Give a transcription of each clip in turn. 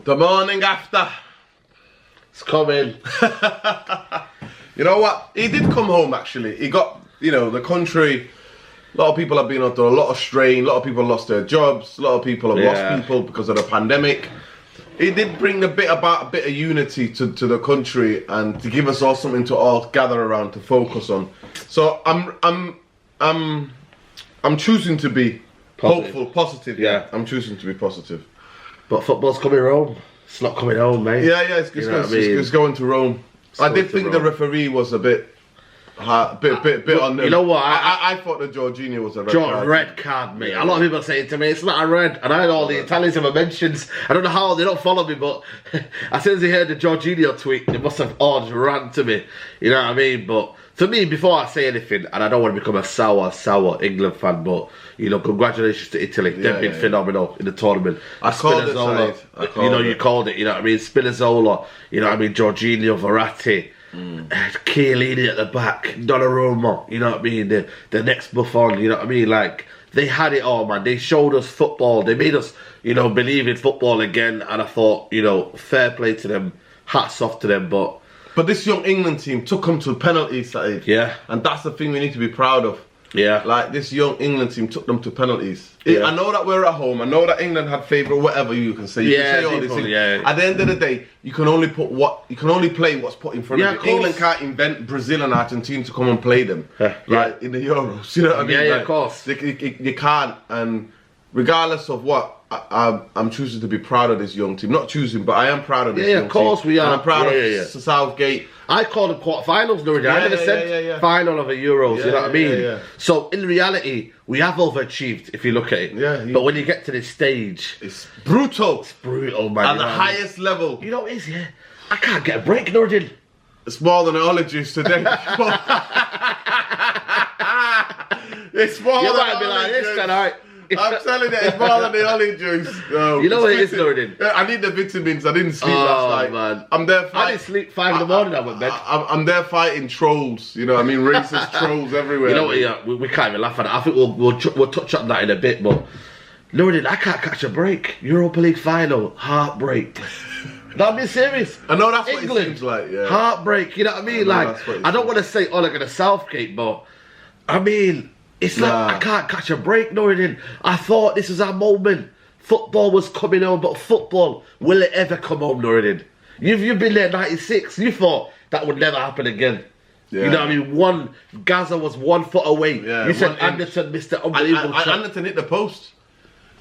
The morning after. It's coming. You know what? He did come home actually. He got, the country. A lot of people have been under a lot of strain. A lot of people lost their jobs. A lot of people have lost people because of the pandemic. He did bring a bit of unity to the country and to give us all something to all gather around to focus on. So I'm choosing to be hopeful, positive. Yeah, I'm choosing to be positive. But football's coming home. It's not coming home, mate. Yeah, it's going to Rome. I did think the referee was a bit on them. You know what? I thought the Jorginho was a red card, mate. Yeah. A lot of people are saying to me, it's not a red. And I had all the Italians ever mentions. I don't know how they don't follow me, but as soon as they heard the Jorginho tweet, they must have all just ran to me. You know what I mean? But to me, before I say anything, and I don't want to become a sour England fan, but congratulations to Italy. They've been phenomenal in the tournament. I called it. You called it. You know what I mean? Spinazzola. You know what I mean? Jorginho, Verratti. Chiellini at the back, Donnarumma, you know what I mean, the next Buffon, you know what I mean, like, they had it all, man. They showed us football, they made us, believe in football again, and I thought, fair play to them, hats off to them, but this young England team took them to penalties, Saeed. Yeah. And that's the thing we need to be proud of. Yeah. Like, this young England team took them to penalties. I know that we're at home. I know that England had favourite, whatever you can say. You can say all these things. Yeah. At the end of the day, you can only play what's put in front of you. England can't invent Brazil and Argentina to come and play them. Like in the Euros. You know what I mean? Yeah, of course. You can't. And regardless of what, I'm choosing to be proud of this young team. Not choosing, but I am proud of this young team. Yeah, of course we are. And I'm proud of Southgate. I called them quarterfinals, no, I never said final of a Euros, you know what I mean? Yeah. So, in reality, we have overachieved, if you look at it. Yeah. But when you get to this stage... It's brutal. It's brutal, man. At the highest level. You know what it is, yeah? I can't get a break, Nordin. It's more than olive juice today. It's more than might be like this tonight. I'm telling you, it's more than the olive juice. No, you know what it is, Nordin? I need the vitamins. I didn't sleep last night. Man. I'm there fighting. I didn't sleep 5 in the morning. I went to bed. I'm there fighting trolls. You know what I mean? Racist trolls everywhere. You know what? Yeah, we can't even laugh at it. I think we'll touch on that in a bit. But Nordin, I can't catch a break. Europa League final, heartbreak. No, I'm being serious. I know that's England, what it seems like. Yeah. Heartbreak. You know what I mean? I don't want to say like a Southgate, but I mean. It's like, I can't catch a break, Nordin. I thought this was our moment. Football was coming home, but football, will it ever come home, Nordin? You've been there 96. You thought that would never happen again. Yeah. You know what I mean? Gaza was 1 foot away. Yeah, you said Anderson missed an unbelievable shot. Anderson hit the post.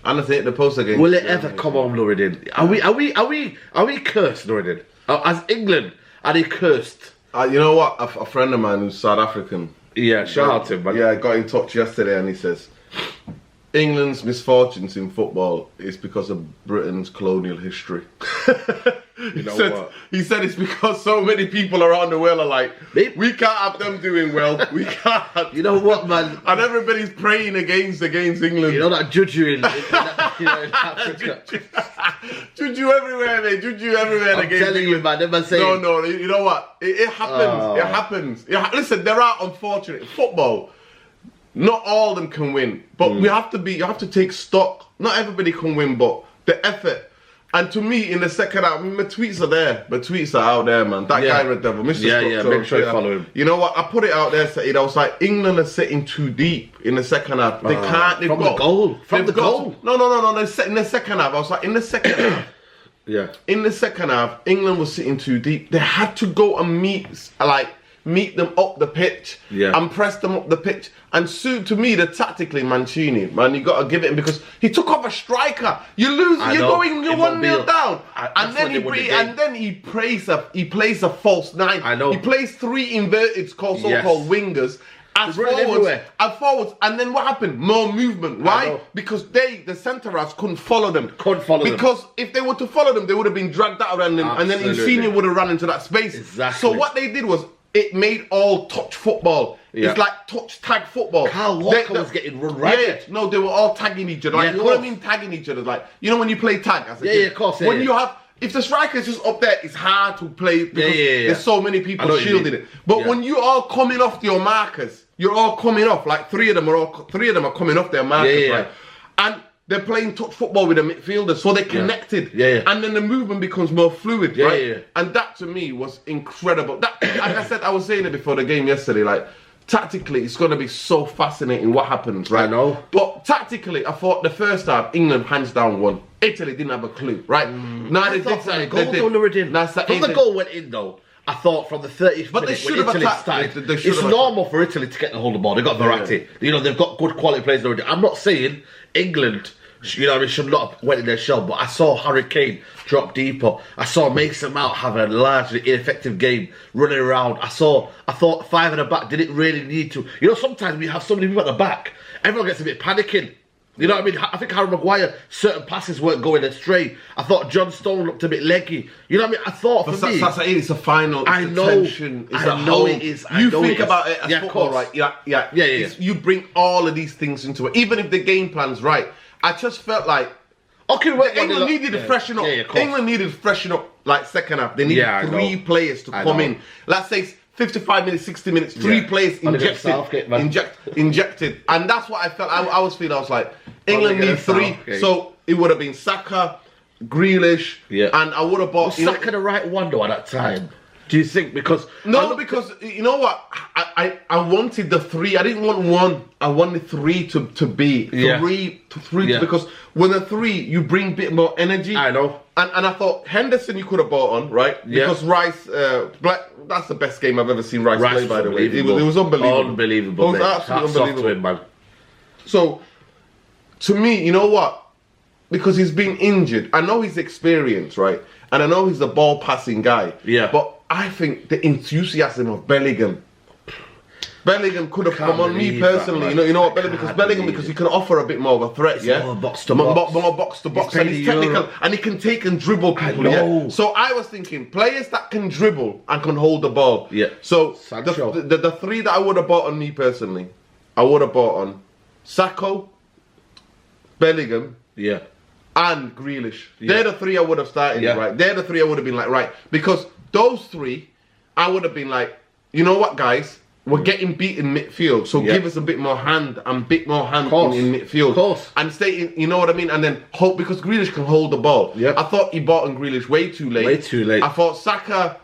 Anderson hit the post again. Will it ever come home, Nordin? Are we cursed, Nordin? As England, are they cursed? You know what? A friend of mine who's South African. Yeah, shout out to him, man. Yeah, I got in touch yesterday and he says, England's misfortunes in football is because of Britain's colonial history. He said it's because so many people around the world are like, we can't have them doing well. We can't. You know what, man? And everybody's praying against England. You know that juju in Africa. Juju everywhere, mate. Juju everywhere. I'm telling you, man. Never say. No. You know what? It happens. It happens. Listen, there are unfortunate football. Not all of them can win, but you have to take stock. Not everybody can win, but the effort. And to me, in the second half, my tweets are there. My tweets are out there, man. That guy, Red Devil, Mr. Yeah, make sure you follow him. You know what? I put it out there, Saeed. I was like, England are sitting too deep in the second half. They can't. From the goal. No. In the second half, I was like, in the second half. Yeah. In the second half, England was sitting too deep. They had to go and meet them up the pitch and press them up the pitch. And to me, tactically, Mancini, man, you got to give it him because he took off a striker. You lose, you're 1-0 down, and then he plays a false 9. I know. He plays 3 inverted so-called wingers. As forwards, and then what happened? More movement. Why? Because the centre halves couldn't follow them. Because if they were to follow them, they would have been dragged out around them, and then Insigne would have run into that space. Exactly. So what they did was it made all touch football. Yeah. It's like touch tag football. Kyle Walker was getting run ragged. Yeah, no, they were all tagging each other. Like, you know what I mean? Tagging each other. Like, you know when you play tag as a kid? Yeah, of course. When you have. If the striker's just up there, it's hard to play because there's so many people shielding it. But when you all coming off your markers, you're all coming off. Like three of them are coming off their markers, right? And they're playing touch football with the midfielders, so they're connected. And then the movement becomes more fluid, right? And that to me was incredible. That, like I said, I was saying it before the game yesterday, like, tactically, it's going to be so fascinating what happens, right? I know. But tactically, I thought the first half, England hands down won. Italy didn't have a clue, right? Now they did something. The goal went in, though. I thought from the 30th but minute when Italy started, it's normal for Italy to get the hold of the ball. They've got Verratti. You know, they've got good quality players already. I'm not saying England, you know, should not have went in their shell, but I saw Harry Kane drop deeper. I saw Mason Mount have a largely ineffective game running around. I thought five at the back didn't really need to. You know, sometimes we have so many people at the back, everyone gets a bit panicking. You know what I mean? I think Harry Maguire, certain passes weren't going astray. I thought John Stone looked a bit leggy. You know what I mean? I thought for me... It's a final. It's I know. Tension, it's I know it is. You think about it as football, right? Yeah. You bring all of these things into it. Even if the game plan's right. I just felt like... England needed to freshen up. England needed to freshen up, like, second half. They needed 3 players to come in. Let's say 55 minutes, 60 minutes, 3 players injected. And that's what I felt. I was feeling, I was like, England need 3. So it would have been Saka, Grealish, and I would have bought... Was Saka the right one, though, at that time? Do you think? Because... No, because, you know what? I wanted the 3. I didn't want 1. I wanted 3 to be. 3 because when the 3, you bring a bit more energy. I know. And I thought Henderson you could have bought on, right? Because Rice, that's the best game I've ever seen Rice play, by the way. It was unbelievable. Unbelievable. It was absolutely unbelievable. Him, man. So, to me, you know what? Because he's been injured. I know he's experienced, right? And I know he's a ball passing guy. But I think the enthusiasm of Bellingham could have come on me personally. You know what, Bellingham because he can offer a bit more of a threat, more box to box. More box to box, and he's technical and he can take and dribble people. So I was thinking players that can dribble and can hold the ball. So the 3 that I would have bought on me personally, I would have bought on Sacco, Bellingham, and Grealish. They're the 3 I would have started, right? They're the 3 I would have been like, right, because those 3, I would have been like, you know what, guys? We're getting beat in midfield, so give us a bit more hand in midfield. Of course. And stay in, you know what I mean? And then hope, because Grealish can hold the ball. I thought he bought on Grealish way too late. I thought Saka,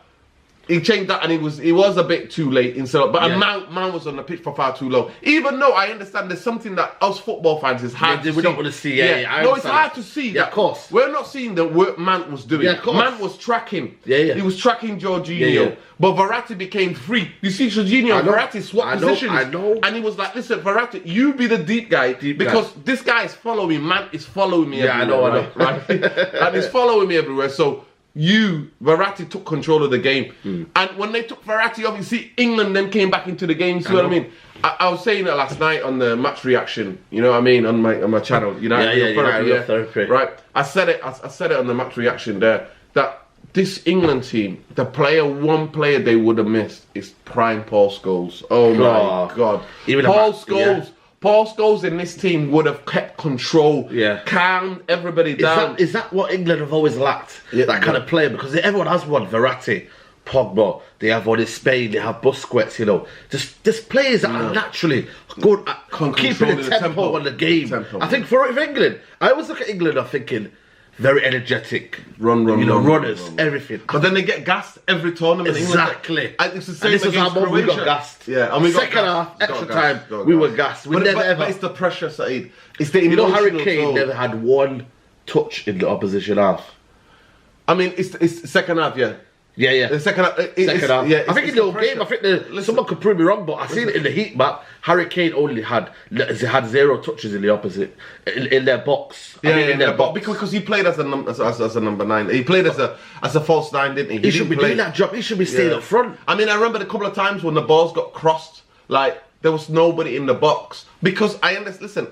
he changed that and he was a bit too late Mount was on the pitch for far too long. Even though I understand there's something that us football fans is hard to see. We don't want to see. No, it's hard to see. Of course. We're not seeing the work Mount was doing. Mount was tracking. He was tracking Jorginho. But Verratti became free. You see Jorginho and Verratti swapped positions. I know. And he was like, listen, Verratti, you be the deep guy. Because this guy is following, Mount is following me everywhere. I know. Right? And he's following me everywhere. So Verratti took control of the game. And when they took Verratti off, you see England then came back into the game. See what I mean? I was saying it last night on the match reaction, you know what I mean, on my channel. You know, therapy. Right? I said it on the match reaction there, that this England team, one player they would have missed is prime Paul Scholes. Oh my God. Paul Scholes in this team would have kept control, calmed everybody down. Is that what England have always lacked? That kind of player? Because everyone has one. Verratti, Pogba, they have one in Spain, they have Busquets, you know. Just players that are naturally good at keeping the tempo on the game. I think for England, I always look at England, I'm thinking, very energetic, runners, everything. But then they get gassed every tournament. Exactly. It's the same. And this is how we got gassed. And we got second half, extra time, we were gassed. But it's the pressure, Saeed. It's the emotional. Harry Kane never had one touch in the opposition half. I mean, it's second half, The second half. I think in the whole game, I think someone could prove me wrong, but I seen it in the heat map. Harry Kane only had 0 touches in the opposite in their box. In their box because he played as a number 9. He played as a false 9, didn't he? He should be doing that job. He should be staying up front. I mean, I remember a couple of times when the balls got crossed, like there was nobody in the box because I understand. Listen,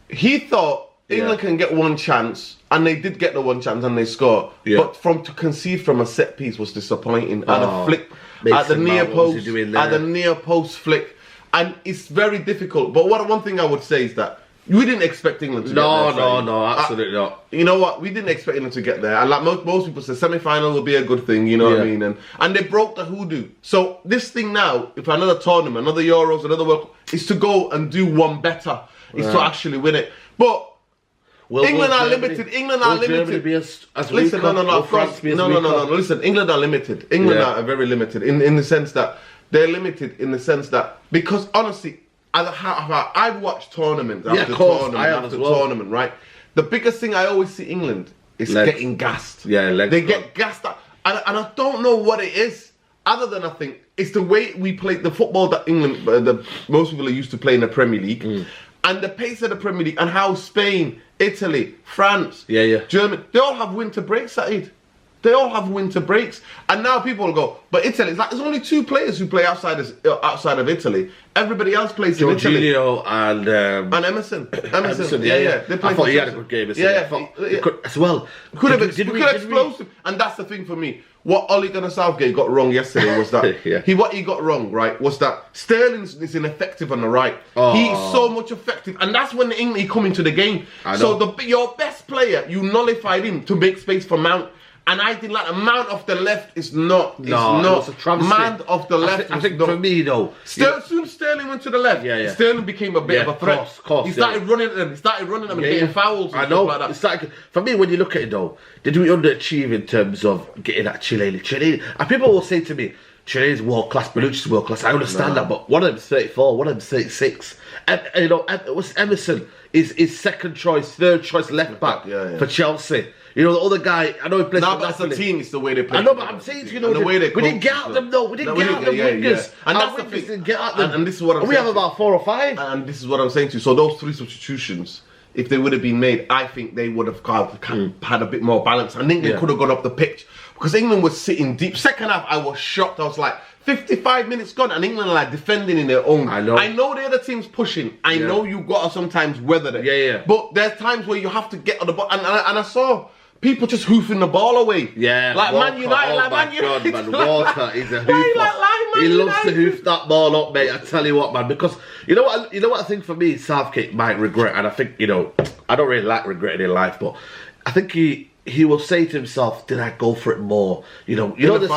he thought England can get one chance, and they did get the one chance and they scored. But to concede from a set piece was disappointing. And a flick at the near post flick, and it's very difficult. But one thing I would say is that we didn't expect England to get there. No, absolutely not. You know what? We didn't expect England to get there. And like most people say, semi-final will be a good thing, you know what I mean? And they broke the hoodoo. So this thing now, if another tournament, another Euros, another World Cup, is to go and do one better. Is to actually win it. But England are limited. England are limited. Listen, no. France be no. Listen, England are limited. England are very limited in the sense that they're limited in the sense that because honestly, I've watched tournament after tournament, right? The biggest thing I always see England is getting gassed. Yeah, they get gassed up, and I don't know what it is. Other than I think it's the way we play the football that England, most people are used to play in the Premier League, and the pace of the Premier League, and how Spain, Italy, France, Germany, they all have winter breaks, Saeed. They all have winter breaks, and now people will go, but Italy, it's like there's only 2 players who play outside of Italy. Everybody else plays in Italy. And Emerson. Yeah. They play I thought he had a good game. As well. Could have explosive, and that's the thing for me. What Ole Gunnar Southgate got wrong yesterday was that what he got wrong, right, was that Sterling is ineffective on the right. He's so much effective, and that's when he come into the game. So your best player, you nullified him to make space for Mount. And I think like the Mount off the left is not. It's a travesty. Mount off the left. I think for me though, soon Sterling went to the left. Sterling became a bit of a threat. He started running at them. He started running at them and getting fouls. And stuff like that. It's like, for me, when you look at it though, did we underachieve in terms of getting that Chiellini? And people will say to me, Chiellini's world class, Bonucci's world class. I understand that, but one of them's 34, one of them's 36. And what's Emerson is second choice, third choice left back for Chelsea. You know, the other guy, I know he plays for that's the team, it's the way they play. I know, but I'm saying, you know, we didn't get at them though. We didn't get at them wingers. And that's the thing. Didn't get at them. And this is what I'm saying. We have about 4 or 5. And this is what I'm saying to you. So those 3 substitutions, if they would have been made, I think they would have had a bit more balance. I think they could have gone up the pitch. Because England was sitting deep. Second half, I was shocked. I was like, 55 minutes gone, and England are like defending in their own. I know the other team's pushing. I know you got to sometimes weather it. But there's times where you have to get on the ball. And I saw people just hoofing the ball away. Like Walker, Man United. Man, Walker is a hoofer. He loves to hoof that ball up, mate. I tell you what, man. Because you know what I think for me, Southgate might regret, and I think I don't really like regretting in life, but I think he will say to himself, "Did I go for it more?" There's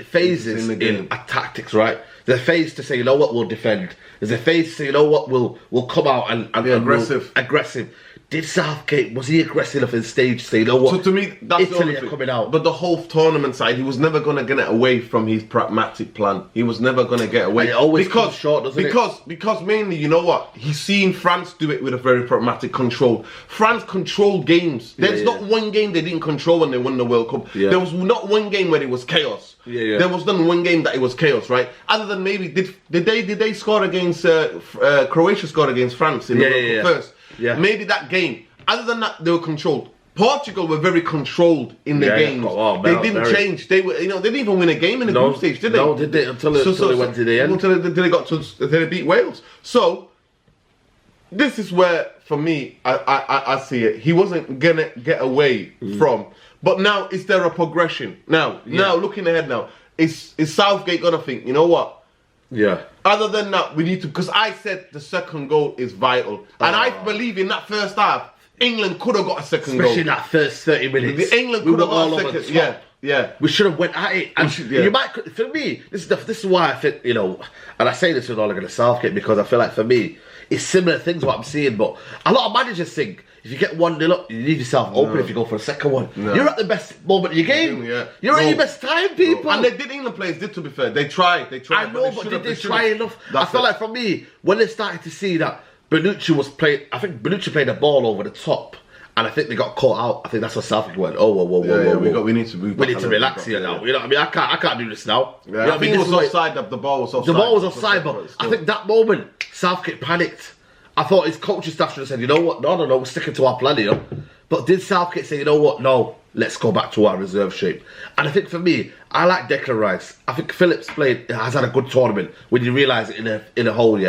phases in tactics, right? There's a phase to say, you know what, we'll defend. There's a phase to say, you know what, we'll come out and be aggressive. Did Southgate, was he aggressive enough in stage to say, you know what? So to me, that's Italy are coming out. But the whole tournament side, he was never going to get away from his pragmatic plan. He was never going to get away. And it always comes short, doesn't it? Because mainly, you know what? He's seen France do it with a very pragmatic control. France controlled games. There's not one game they didn't control when they won the World Cup. There was not one game where it was chaos. There was not one game that it was chaos, right? Other than maybe did they score against Croatia scored against France in the World Cup first? Maybe that game. Other than that, they were controlled. Portugal were very controlled in their games. They didn't change. They were, they didn't even win a game in the group stage, did they? No, did they? Until they went to the end. Until they beat Wales. So this is where, for me, I see it. He wasn't gonna get away from. But now, is there a progression? Now, looking ahead now, is Southgate gonna think, you know what? Other than that, we need to, because I said the second goal is vital. And I believe in that first half, England could have got a second goal. Especially in that first 30 minutes. England could have got a second. We should have went at it. And you might, for me, this is why I think, and I say this with Ole Gunnar Southgate, because I feel like for me, it's similar things what I'm seeing, but a lot of managers think, if you get 1-0 up, you leave yourself open if you go for a second one. You're at the best moment of your game. You're at your best time, people. And England players did, to be fair. They tried. I know, but did they try enough? I feel like for me, when they started to see that Bonucci was playing, I think Bonucci played the ball over the top, and I think they got caught out. I think that's what Southgate went, whoa. We need to relax here now. You know what I mean? I can't do this now. I think it was offside. The ball was offside. The ball was offside, but I think that moment, Southgate panicked. I thought his coaching staff should have said, you know what, no, we're sticking to our plan here. But did Southgate say, you know what, no, let's go back to our reserve shape? And I think for me, I like Declan Rice. I think Phillips has had a good tournament when you realise it in a whole,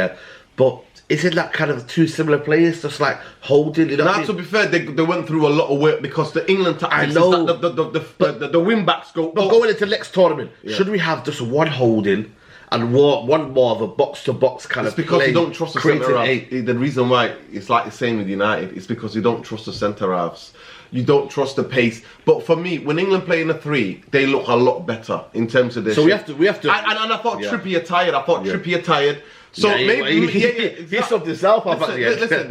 But isn't that kind of 2 similar players, just like holding? To be fair, they went through a lot of work because the England tactics, the win backs go. But going into the next tournament, should we have just one holding and one more of a box-to-box kind of play? It's because you don't trust the centre-halves. The reason why it's like the same with United is because you don't trust the centre-halves. You don't trust the pace. But for me, when England play in a 3, they look a lot better in terms of this. So we have to. And I thought Trippier tired. Trippier tired. So maybe he's something himself up at the end. Listen,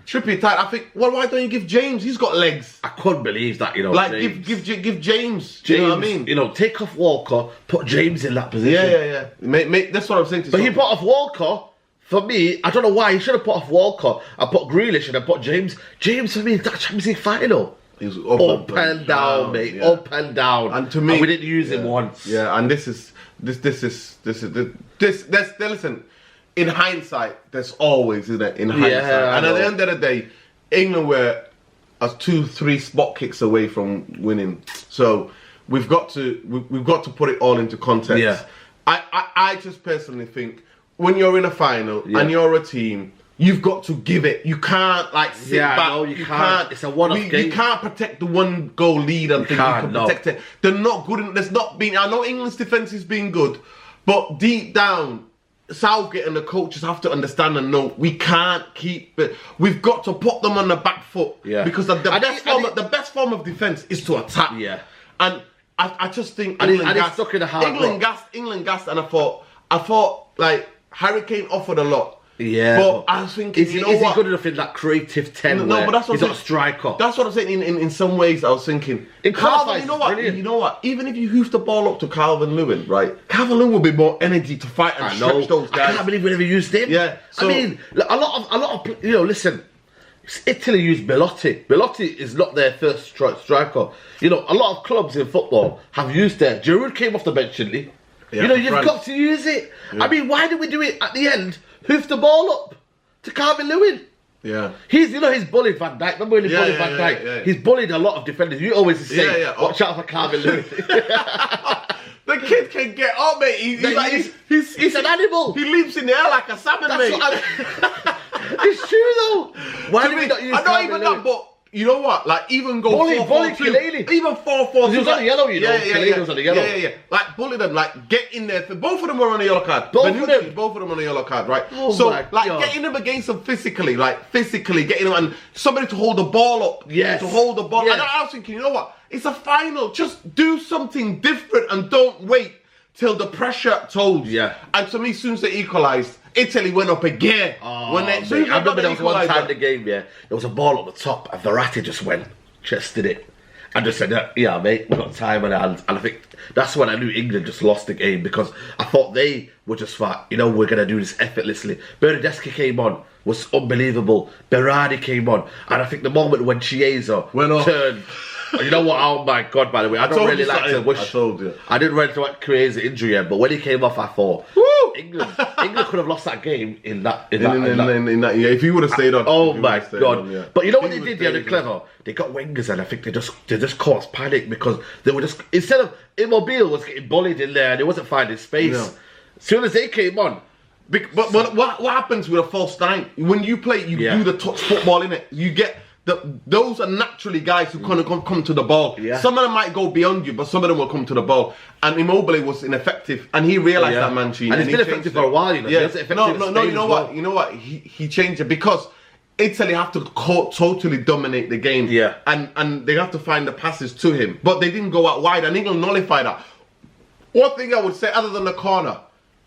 Trippier tight. I think. Well, why don't you give James? He's got legs. I couldn't believe that. Like give James. You know what I mean? Take off Walker, put James in that position. Yeah. That's what I'm saying. But he put off Walker. For me, I don't know why he should have put off Walker. I put Grealish and I put James. James for me, that Champions League final. He was up and down, mate. Yeah. Up and down. And to me, we didn't use him once. Yeah, and this. Listen, in hindsight, there's always, isn't it? In hindsight, and at the end of the day, England were 2-3 spot kicks away from winning. So we've got to put it all into context. Yeah. I just personally think when you're in a final and you're a team, you've got to give it. You can't sit back. No, you can't. It's a one-off game. You can't protect the 1-goal lead and think you can protect it. They're not good. There's not been. I know England's defense has been good, but deep down, Southgate and the coaches have to understand and know we can't keep it. We've got to put them on the back foot. Yeah. Because the best form of defense is to attack. Yeah. And I just think England gassed, and I thought like Harry Kane offered a lot. Yeah, but I was thinking, is he good enough in that creative 10? No, but that's what he's not a striker. That's what I'm saying. In some ways, I was thinking, Calvin. You know what? Even if you hoof the ball up to Calvin Lewin, right? Calvin Lewin will be more energy to fight and stretch those guys. I can't believe we never used him. Yeah, so, I mean, a lot of listen. Italy used Belotti. Belotti is not their first striker. A lot of clubs in football have used their. Giroud came off the bench, didn't he? Yeah, you've got to use it. Yeah. I mean, why did we do it at the end? Hoof the ball up to Calvin Lewin. Yeah. He's bullied Van Dijk. Remember when he bullied Van Dijk? Yeah. He's bullied a lot of defenders. You always say, watch out for Calvin Lewin. The kid can get up, mate. He's an animal. He leaps in the air like a salmon, mate. It's true though. Why did we not use Calvin Lewin? But you know what? Like, even go 4-4-2. Even 4-4-2. He was on the yellow, Kaleli was on the yellow. Yeah. Like, bully them. Like, get in there. Both of them were on a yellow card. Both of them on a yellow card, right? Oh so, my like, God. getting them against them physically, getting them, and somebody to hold the ball up. Yes. To hold the ball. Yes. And I was thinking, you know what? It's a final. Just do something different and don't wait till the pressure tolls. Yeah. And to me, as soon as they equalised, Italy went up again. I remember there was one time in the game, there was a ball at the top, and Verratti just went, chested it, and just said, yeah, mate, we've got time on our hands. And I think that's when I knew England just lost the game, because I thought they were just we're going to do this effortlessly. Bernardeschi came on, was unbelievable. Berardi came on, and I think the moment when Chiesa turned... You know what? Oh my God! By the way, I don't really like to wish. I told you. I didn't really like Chiesa injury yet, but when he came off, I thought, woo! England could have lost that game in that. Yeah, if he would have stayed on. Oh my God! But you know what they did? They're clever. They got wingers, and I think they just caused panic, because they were just, instead of Immobile was getting bullied in there and he wasn't finding space. No. As soon as they came on. But what happens with a false nine? When you play, you do the touch football, innit? You get. Those are naturally guys who kind of come to the ball. Yeah. Some of them might go beyond you, but some of them will come to the ball. And Immobile was ineffective, and he realised that, Mancini. And he's been effective for a while, you know. Yeah. No. You know what? He changed it because Italy have to totally dominate the game. Yeah. And they have to find the passes to him, but they didn't go out wide, and England nullified that. One thing I would say, other than the corner.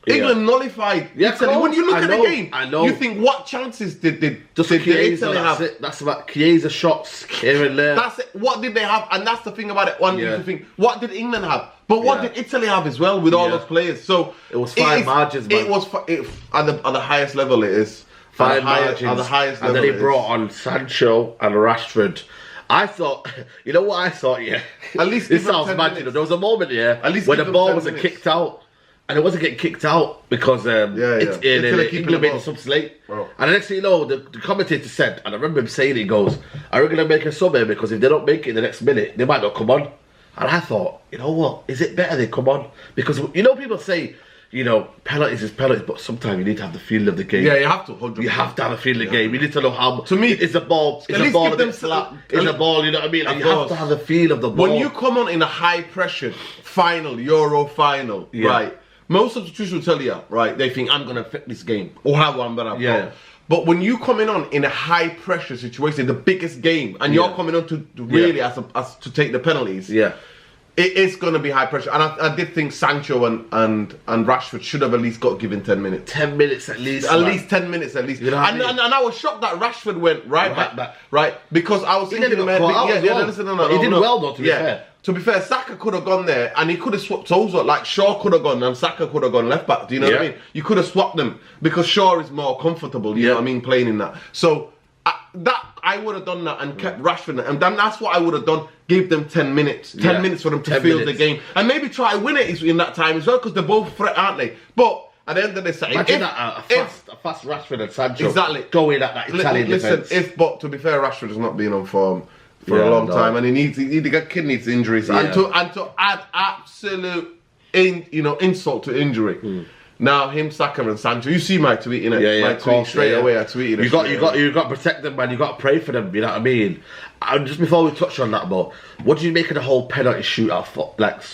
England nullified Italy. When you look at the game, you think, what chances did Italy have? That's about Chiesa shots here and there. That's it. What did they have? And that's the thing about it. You think, what did England have? But what did Italy have as well with all those players? So it was fine margins, man. It was at the highest level. It is fine margins at the highest level. And then he brought on Sancho and Rashford. I thought, you know what I thought? Yeah, at least this sounds mad. There was a moment, when the ball wasn't kicked out. And it wasn't getting kicked out because England made the subs late. Bro. And the next thing you know, the commentator said, and I remember him saying, he goes, are we going to make a sub here? Because if they don't make it in the next minute, they might not come on. And I thought, you know what? Is it better they come on? Because, people say, penalties is penalties, but sometimes you need to have the feel of the game. Yeah, you have to. 100%. You have to have a feel of the game. You need to know how. To me, is the ball a bit flat? Is the ball? You know what I mean? Like, you have to have the feel of the ball. When you come on in a high pressure final, Euro final, right? Most substitutions will tell you, right, they think, I'm going to affect this game, or how I'm going to play. But when you coming on in a high pressure situation, the biggest game, and you're coming on to really as to take the penalties, it is going to be high pressure. And I did think Sancho and Rashford should have at least got given 10 minutes. 10 minutes at least. At least 10 minutes at least. You know what I mean? And I was shocked that Rashford went right back. Right? Because I was thinking... He did well though, to be fair. To be fair, Saka could have gone there and he could have swapped over. Like Shaw could have gone and Saka could have gone left back. Do you know what I mean? You could have swapped them because Shaw is more comfortable, you know what I mean, playing in that. So I would have done that and kept Rashford, and then that's what I would have done. Give them 10 minutes, 10 minutes for them to feel the game, and maybe try to win it in that time as well, because they're both threat, aren't they? But at the end of the day, imagine a fast Rashford and Sancho going at that Italian defense. But to be fair, Rashford has not been on form for a long time, and the kid needs injuries, and to add absolute insult to injury. Now him, Saka and Sancho. You see my tweet, innit? My tweet straight away. I tweeted it. You got to protect them, man. You got to pray for them. You know what I mean? And just before we touch on that, but what do you make of the whole penalty shootout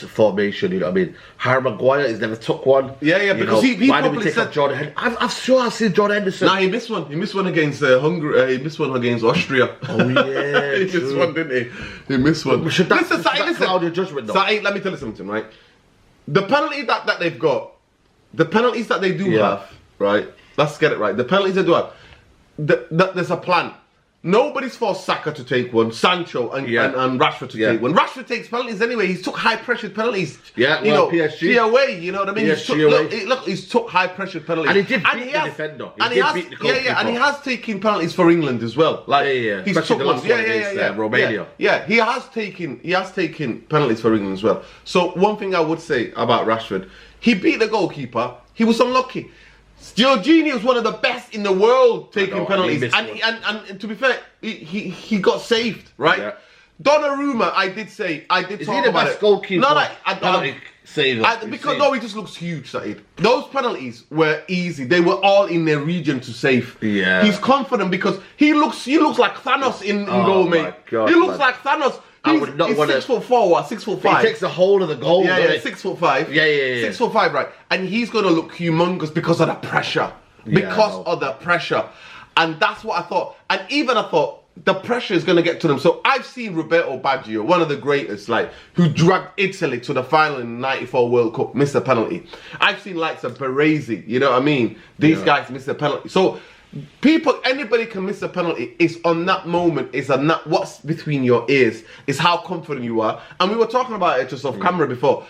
formation? You know what I mean? Harry Maguire has never took one. Because he why did we probably take said up Jordan Henderson? I'm sure I've seen Jordan Henderson. Nah, he missed one. He missed one against Hungary. He missed one against Austria. Oh yeah, he missed one, didn't he? He missed one. Listen, cloud your judgment, though. Let me tell you something, right? The penalty that they've got. The penalties that they do have, right? Let's get it right. The penalties they do have, there's a plan. Nobody's forced Saka to take one, Sancho and Rashford to take one. Rashford takes penalties anyway. He's took high pressured penalties. PSG away. You know what I mean? He's took high pressured penalties, and he did beat the defender. And he has taken penalties for England as well. He's took one. Romania. He has taken penalties for England as well. So one thing I would say about Rashford. He beat the goalkeeper. He was unlucky. Jorginho was one of the best in the world taking penalties, and to be fair, he got saved, right? Yeah. Donnarumma, I did talk about it. Is he the best goalkeeper? No, he just looks huge, Saeed. Those penalties were easy. They were all in their region to save. Yeah. He's confident because he looks like Thanos in goal, mate. He looks like Thanos. He's 6'4", 6'5". He takes the whole of the goal. 6'5". Yeah. 6'5", right? And he's gonna look humongous because of the pressure. And that's what I thought. And even I thought the pressure is gonna get to them. So I've seen Roberto Baggio, one of the greatest, who dragged Italy to the final in the '94 World Cup, miss a penalty. I've seen likes of Baresi. You know what I mean? These guys miss a penalty. So. Anybody can miss a penalty. It's on that moment. It's on that what's between your ears. It's how confident you are. And we were talking about it just off camera before.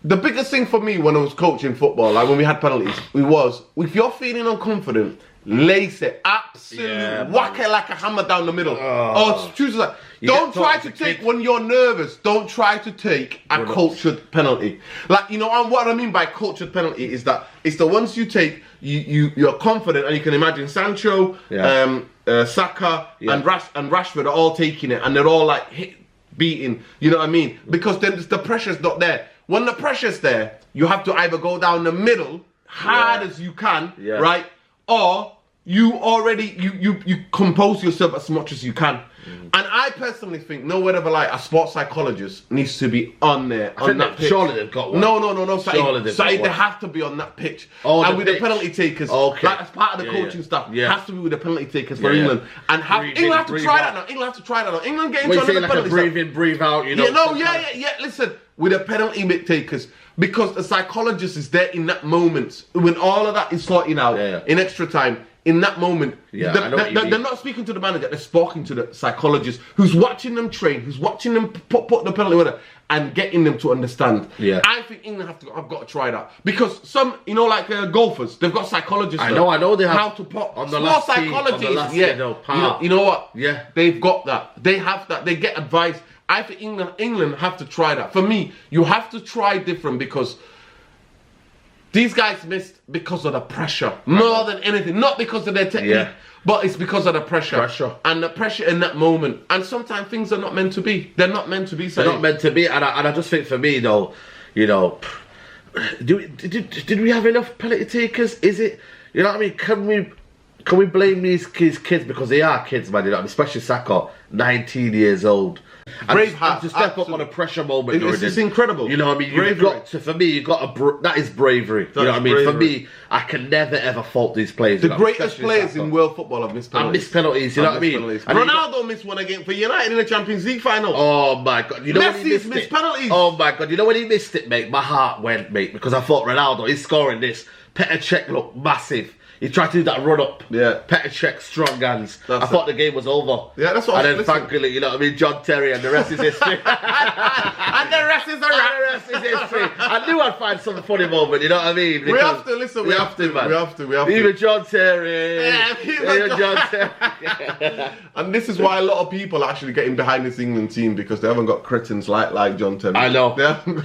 The biggest thing for me when I was coaching football, when we had penalties, if you're feeling unconfident, lace it, absolutely whack it like a hammer down the middle. Or choose that. Don't try to take when you're nervous. Don't try to take a cultured penalty. And what I mean by cultured penalty is that it's the ones you take. You're confident, and you can imagine Sancho, Saka, and Rashford are all taking it, and they're all beating. You know what I mean? Because then the pressure's not there. When the pressure's there, you have to either go down the middle hard as you can, right? Or you compose yourself as much as you can. And I personally think a sports psychologist needs to be on there on that pitch. Surely they've got one. No. They have to be on that pitch. And with the penalty takers, as part of the coaching staff, has to be with the penalty takers for England. And England have to try that now. England get into the penalty. Breathe in, breathe out. Listen, with the penalty takers, because the psychologist is there in that moment when all of that is sorting out in extra time. In that moment, they're not speaking to the manager, they're speaking to the psychologist who's watching them train, who's watching them put the penalty with it and getting them to understand. I think England have got to try that. Because some, golfers, they've got psychologists. I know they have. How to put on the last psychology. You know what? Yeah. They've got that. They have that. They get advice. I think England have to try that. For me, you have to try different because these guys missed because of the pressure. More than anything. Not because of their technique, but it's because of the pressure. And the pressure in that moment. And sometimes things are not meant to be. They're not meant to be. They're not meant to be. And I just think for me, though, did we have enough penalty takers? Is it, you know what I mean? Can we blame these kids because they are kids, man? You know, especially Saka, 19 years old. Brave and to step up on a pressure moment. It's incredible. You know what I mean? You've got to, for me, you got that is bravery. You know what I mean? Bravery. For me, I can never ever fault these players. The greatest players in world football have missed penalties. Missed penalties. You know what I mean? And Ronaldo missed one again for United in the Champions League final. Oh my God! You know when he missed penalties. Oh my God! You know when he missed it, mate? My heart went, mate, because I thought Ronaldo, he's scoring this. Petr Cech looked massive. He tried to do that run up. Yeah. Petr Cech, strong hands. I thought the game was over. Yeah, that's what. And then thankfully, you know what I mean, John Terry, and the rest is history. And the rest is history. I knew I'd find some funny moment. You know what I mean? We have to listen. We have to, man. We have to. Even John Terry. Yeah, even John Terry. And this is why a lot of people are actually getting behind this England team, because they haven't got cretins like John Terry. I know.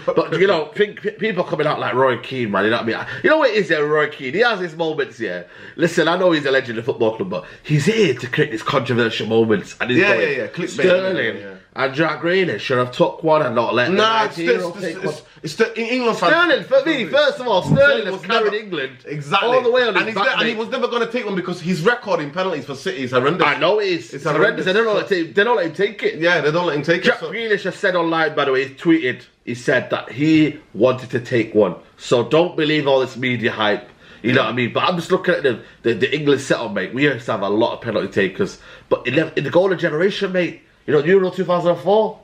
But you know, people coming out like Roy Keane, man. You know what I mean? You know what it is, Roy Keane? He has his moments here. Listen, I know he's a legend of the football club, but he's here to create these controversial moments. And he's going, Sterling and Jack Grealish should have took one and not let it's the England Sterling, for me, first of all, Sterling has carried England all the way on his back. And he was never going to take one because his record in penalties for City is horrendous. I know it is. It's horrendous. They don't let him take it. Yeah, they don't let him take Jack Grealish has said online, by the way, he tweeted, he said that he wanted to take one. So don't believe all this media hype. You know what I mean? But I'm just looking at the England setup, mate. We used to have a lot of penalty takers. But in the golden generation, mate, you know, Euro 2004,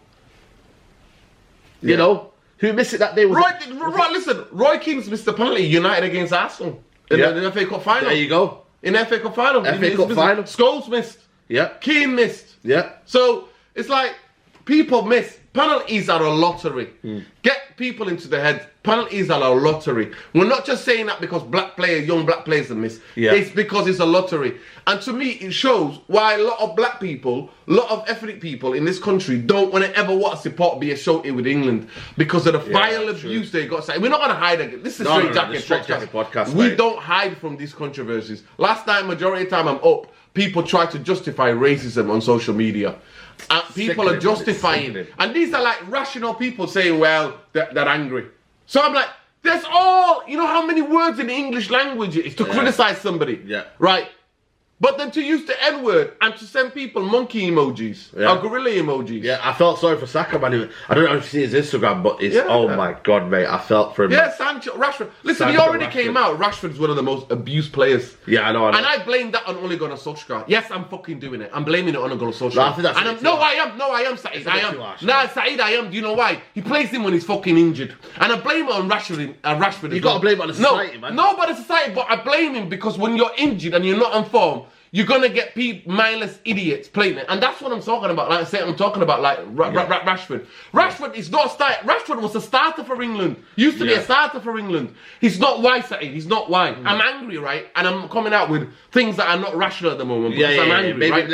you know, who missed it that day was... Listen, Roy Keane's missed the penalty, United against Arsenal in the FA Cup final. There you go. In the FA Cup final. FA Cup final. Scholes missed. Yeah. Keane missed. Yeah. So, it's like, people miss. Penalties are a lottery. Get people into the head. Penalties are a lottery. We're not just saying that because young black players have missed. Yeah. It's because it's a lottery. And to me, it shows why a lot of black people, a lot of ethnic people in this country don't want to ever want to support be associated with England because of the vile abuse they got. We're not going to hide again. This is Straightjacket podcast. We don't hide from these controversies. Last night, majority of the time I'm up, people try to justify racism on social media. And people are justifying it. And these are like rational people saying, well, they're angry. So I'm like, there's you know how many words in the English language it is to criticize somebody? Yeah. Right? But then to use the N-word and to send people monkey emojis or gorilla emojis. Yeah, I felt sorry for Saka, man. I don't know if you see his Instagram, but it's, my God, mate, I felt for him. Yeah, Rashford. Listen, he already came out. Rashford's one of the most abused players. Yeah, I know. And I blame that on Ole Gunnar Solskjaer. Yes, I'm fucking doing it. I'm blaming it on Ole Gunnar Solskjaer. No, I think that's I am, Saeed. I am. Nah, Saeed, I am. Do you know why? He plays him when he's fucking injured. And I blame it on Rashford. You got to blame it on the society, man. No, but the society, but I blame him because when you're injured and you're not on form, you're gonna get mindless idiots playing it, and that's what I'm talking about. Like I say, I'm talking about like Rashford. Rashford is not start. Rashford was a starter for England. Used to be a starter for England. He's not why, Saeed. He's not why. I'm angry, right? And I'm coming out with things that are not rational at the moment because I'm angry, right?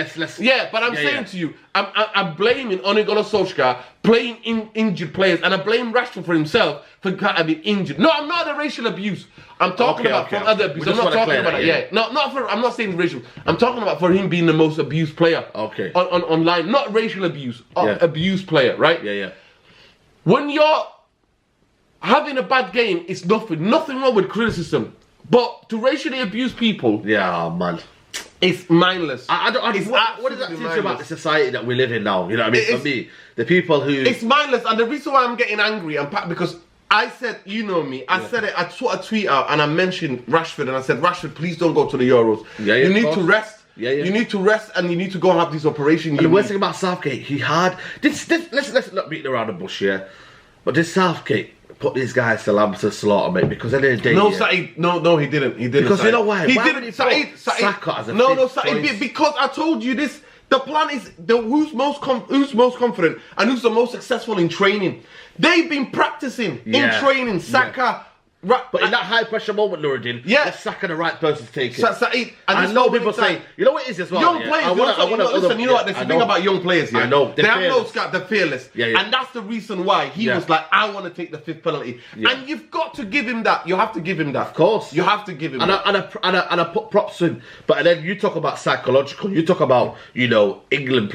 But I'm saying to you, I'm blaming Ole Gunnar Solskjaer playing injured players, and I blame Rashford for himself for having injured. No, I'm not the racial abuse. I'm talking about for other abuse. I'm not talking about that. No, I'm not saying racial. I'm talking about for him being the most abused player. Okay. Online, not racial abuse, abused player, right? Yeah. When you're having a bad game, it's nothing wrong with criticism, but to racially abuse people, man. It's mindless. What does that teach you about the society that we live in now? You know what I mean? For me, the people who... It's mindless, and the reason why I'm getting angry, because I said, you know me, I said it, I put a tweet out, and I mentioned Rashford, and I said, Rashford, please don't go to the Euros. You need to rest. You need to rest, and you need to go and have this operation. And the worst thing about Southgate, he had... Let's not beat around the bush here, but this Southgate put these guys to slaughter, mate, because at the end of the day... No, Saeed, no, he didn't. Because Saeed. You know why? He why didn't. Saeed. Saka as a Saeed, because I told you this. The plan is who's most confident and who's the most successful in training. They've been practicing in training. Saka. But in that high pressure moment, Nuruddin, let's Saka the right person to take it. Saeed, I know people say, you know what it is as well. Young players, listen, you know what? There's the thing about young players here. I know. They have no scout, they're fearless. And that's the reason why he was like, I want to take the fifth penalty. And you've got to give him that. You have to give him that. Of course. You have to give him that. And I put props in. But then you talk about psychological. You talk about, England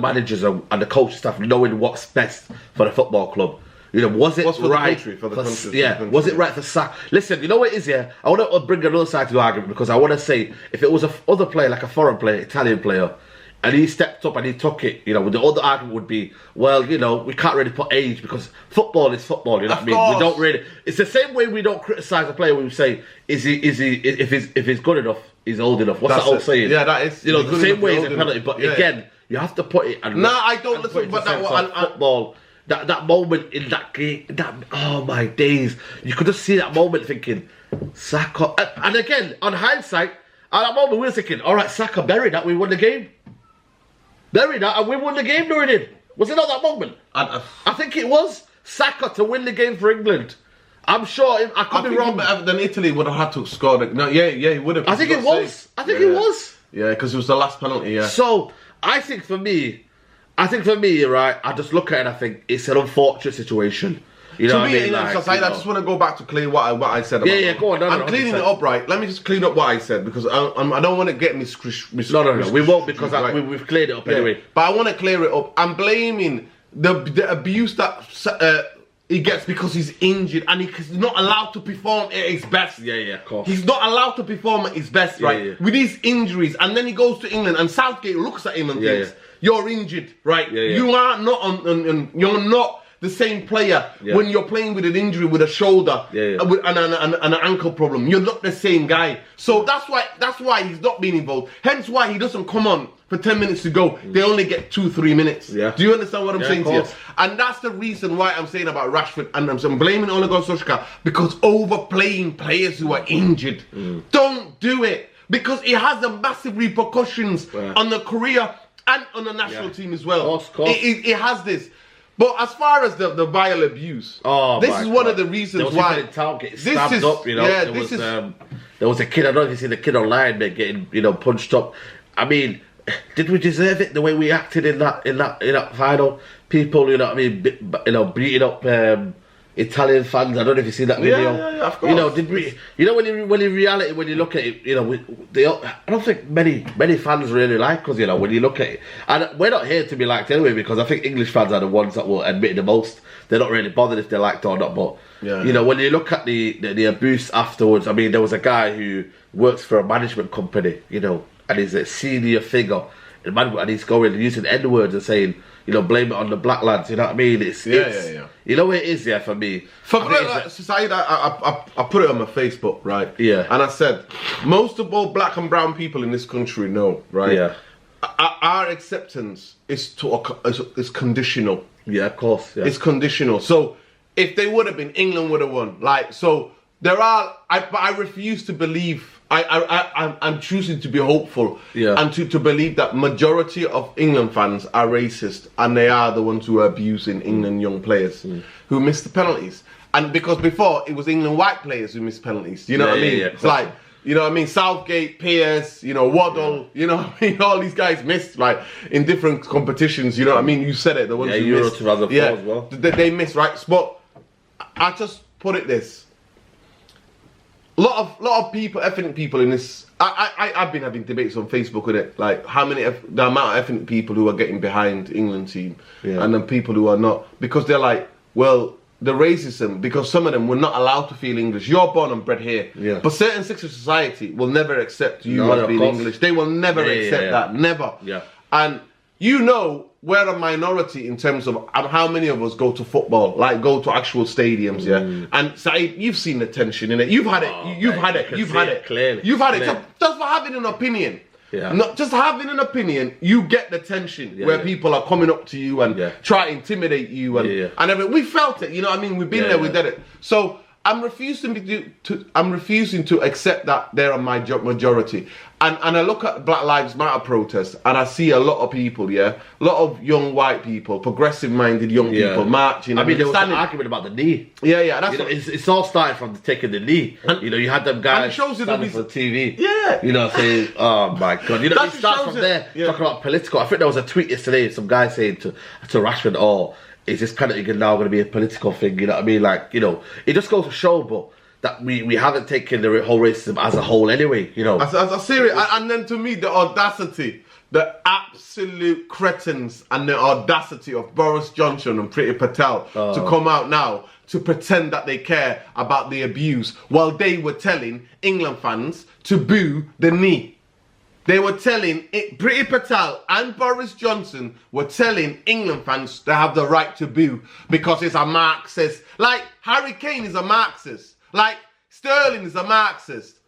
managers and the coaching staff knowing what's best for the football club. Was it right for the country? Was it right for Saka? Listen, you know what it is, I want to bring another side to the argument because I want to say if it was a other player, like a foreign player, Italian player, and he stepped up and he took it. You know, the other argument would be, well, you know, we can't really put age because football is football. You know what I mean? We don't really. It's the same way we don't criticise a player when we say, if he's good enough, he's old enough. What's that old saying? Yeah, that is. You know, the same way as a penalty, but again, you have to put it. And I don't listen. But that football. That moment in that game, oh my days, you could just see that moment thinking, Saka, and again, on hindsight, at that moment we were thinking, alright, Saka, bury that, we won the game. Bury that, and we won the game, Nuruddin. Was it not that moment? I think it was Saka to win the game for England. I'm sure, I could be wrong. Then Italy would have had to score. He would have. I think it was. It was. Yeah, because it was the last penalty, yeah. So, I think for me, right, I just look at it and I think it's an unfortunate situation. You know what I mean? I just want to go back to clear what I said about it. Go on. I'm cleaning it up, right? Let me just clean up what I said because I don't want to get No. We won't because we've cleared it up anyway. But I want to clear it up. I'm blaming the abuse that he gets because he's injured and he's not allowed to perform at his best. Yeah, of course. He's not allowed to perform at his best, right? With these injuries, and then he goes to England and Southgate looks at him and thinks, you're injured, right? You are not you're not the same player when you're playing with an injury with a shoulder and an ankle problem. You're not the same guy. So that's why he's not being involved. Hence why he doesn't come on for 10 minutes to go. They only get 2-3 minutes. Do you understand what I'm saying to you? And that's the reason why I'm saying about Rashford, and I'm blaming Ole Gunnar Solskjaer because overplaying players who are injured. Don't do it because it has a massive repercussions on the career and on the national team as well. Of course. It has this. But as far as the vile abuse, this is one of the reasons why in town getting stabbed up. You know, there was a kid. I don't know if you see the kid online, getting punched up. I mean, did we deserve it the way we acted in that final? People, you know what I mean, beating up Italian fans. I don't know if you see that video. Yeah, of course. You know, did we? You know, when in reality, when you look at it, you know, I don't think many fans really like us. You know, when you look at it, and we're not here to be liked anyway, because I think English fans are the ones that will admit it the most. They're not really bothered if they're liked or not. But you know, when you look at the abuse afterwards, I mean, there was a guy who works for a management company, you know, and he's a senior figure in management, and he's going and using N-words and saying, you know, blame it on the black lads. You know what I mean? It's you know what it is, for me. Saeed, I put it on my Facebook, right? Yeah. And I said, most of all black and brown people in this country know, right? Yeah. Our acceptance is conditional. Yeah, of course. Yeah. It's conditional. So if they would have been, England would have won. Like, so there are. But I refuse to believe. I'm choosing to be hopeful and to believe that majority of England fans are racist and they are the ones who are abusing England young players who miss the penalties. And because before it was England white players who missed penalties. You know what I mean? It's like, you know what I mean? Southgate, Pearce, you know, Waddle, you know what I mean? All these guys missed, like, in different competitions, you know what I mean? You said it, the ones who Euro missed. 2004 as well. They missed, right? But I just put it this. A lot of people, ethnic people in this. I've been having debates on Facebook with it, like the amount of ethnic people who are getting behind England team, and then people who are not, because they're like, well, the racism, because some of them were not allowed to feel English. You're born and bred here, but certain sections of society will never accept you as being English. They will never accept that, never. And you know, we're a minority in terms of how many of us go to football, like go to actual stadiums, And Saeed, you've seen the tension in it. You've had it. You've had it. Clearly. You've had it. Just for having an opinion. Not just having an opinion, you get the tension where people are coming up to you and try to intimidate you and everything. We felt it. You know what I mean? We've been there. We did it. So I'm refusing to accept that they're a majority. And I look at Black Lives Matter protests and I see a lot of people, a lot of young white people, progressive-minded young people marching. I mean, there was an argument about the knee. That's it's all started from taking the knee. And, you know, you had them guys standing for TV. You know, saying, "Oh my God!" You know, it starts from there. Talking about political. I think there was a tweet yesterday. Some guy saying to Rashford, "Oh, is this penalty now going to be a political thing?" You know what I mean? Like, you know, it just goes to show, but that we haven't taken the whole racism as a whole anyway, you know. As a serious, and then to me, the audacity, the absolute cretins and the audacity of Boris Johnson and Priti Patel to come out now to pretend that they care about the abuse while they were telling England fans to boo the knee. they were telling Priti Patel and Boris Johnson were telling England fans they have the right to boo because it's a Marxist. Like Harry Kane is a Marxist. Like Sterling is a Marxist.